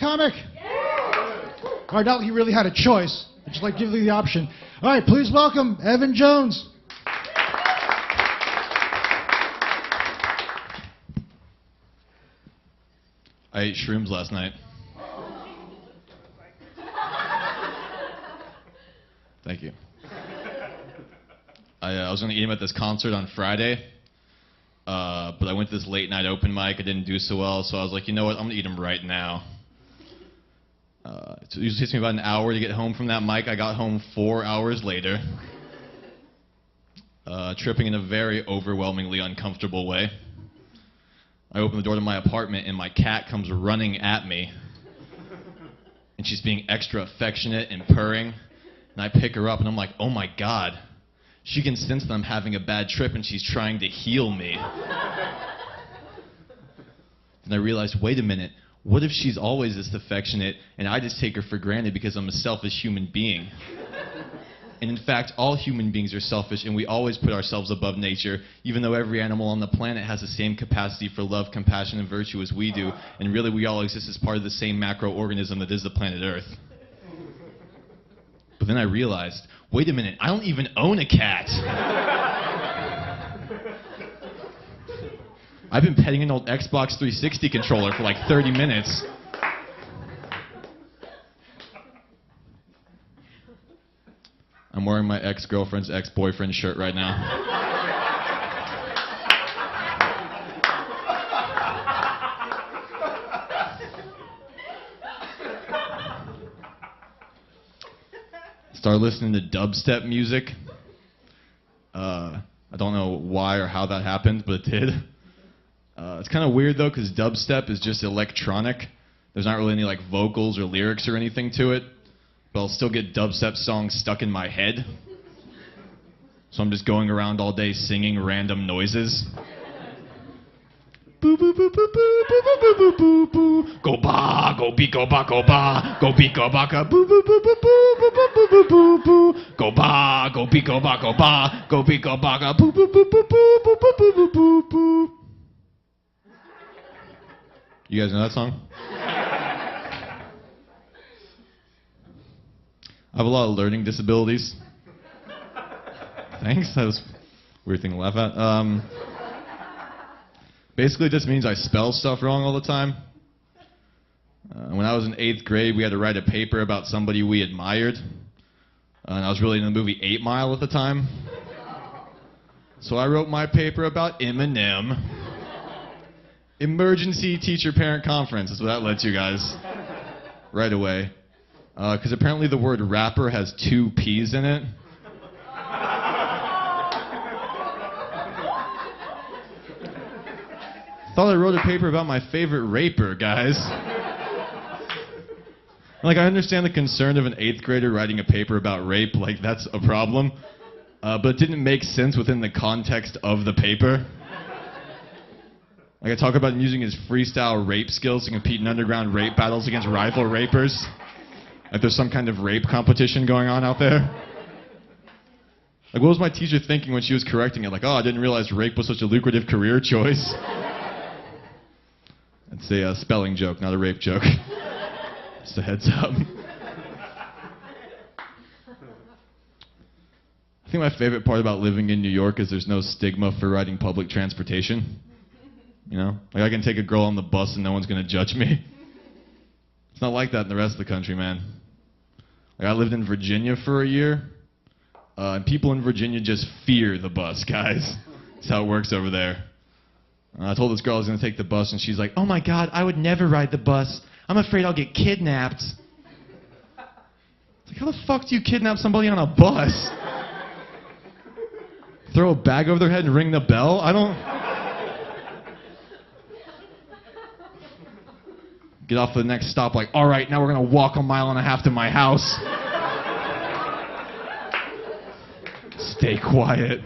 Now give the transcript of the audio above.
comic? All right, now that you really had a choice, I'd just like to give you the option. All right, please welcome Evan Jones. I ate shrooms last night. Thank you. I was going to eat them at this concert on Friday, but I went to this late night open mic. I didn't do so well, so I was like, you know what, I'm going to eat them right now. It usually takes me about an hour to get home from that mic. I got home 4 hours later, tripping in a very overwhelmingly uncomfortable way. I open the door to my apartment, and my cat comes running at me, and she's being extra affectionate and purring, and I pick her up, and I'm like, oh my God, she can sense that I'm having a bad trip, and she's trying to heal me. Then I realized, wait a minute, what if she's always this affectionate, and I just take her for granted because I'm a selfish human being? And in fact, all human beings are selfish, and we always put ourselves above nature, even though every animal on the planet has the same capacity for love, compassion, and virtue as we do, and really we all exist as part of the same macroorganism that is the planet Earth. But then I realized, wait a minute, I don't even own a cat. I've been petting an old Xbox 360 controller for like 30 minutes. I'm wearing my ex-girlfriend's ex-boyfriend shirt right now. Started listening to dubstep music. I don't know why or how that happened, but it did. It's kind of weird though, because dubstep is just electronic. There's not really any like vocals or lyrics or anything to it. But I'll still get dubstep songs stuck in my head. So I'm just going around all day singing random noises. Boo boo boo boo boo boo boo boo boo boo. Go ba, go beat, go ba, go ba, go beat, go ba, go boo boo boo boo boo boo boo boo boo boo. Go ba, go beat, go ba, go ba, go beat, go ba, go boo boo boo boo boo boo boo boo boo boo. You guys know that song? I have a lot of learning disabilities. Thanks, that was a weird thing to laugh at. Basically, it just means I spell stuff wrong all the time. When I was in 8th grade, we had to write a paper about somebody we admired. And I was really into the movie 8 Mile at the time. So I wrote my paper about Eminem. Emergency teacher-parent conference is what that led to, guys. Right away. Because apparently the word rapper has 2 P's in it. Thought I wrote a paper about my favorite raper, guys. Like, I understand the concern of an 8th grader writing a paper about rape, like, that's a problem. But it didn't make sense within the context of the paper. Like, I talk about him using his freestyle rape skills to compete in underground rape battles against rival rapers. Like there's some kind of rape competition going on out there. Like, what was my teacher thinking when she was correcting it? Like, oh, I didn't realize rape was such a lucrative career choice. It's a spelling joke, not a rape joke. Just a heads up. I think my favorite part about living in New York is there's no stigma for riding public transportation. You know? Like, I can take a girl on the bus and no one's going to judge me. It's not like that in the rest of the country, man. Like, I lived in Virginia for a year, and people in Virginia just fear the bus, guys. That's how it works over there. I told this girl I was going to take the bus, and she's like, oh my God, I would never ride the bus. I'm afraid I'll get kidnapped. It's like, how the fuck do you kidnap somebody on a bus? Throw a bag over their head and ring the bell? I don't... Get off the next stop like, all right, now we're going to walk 1.5 miles to my house. Stay quiet.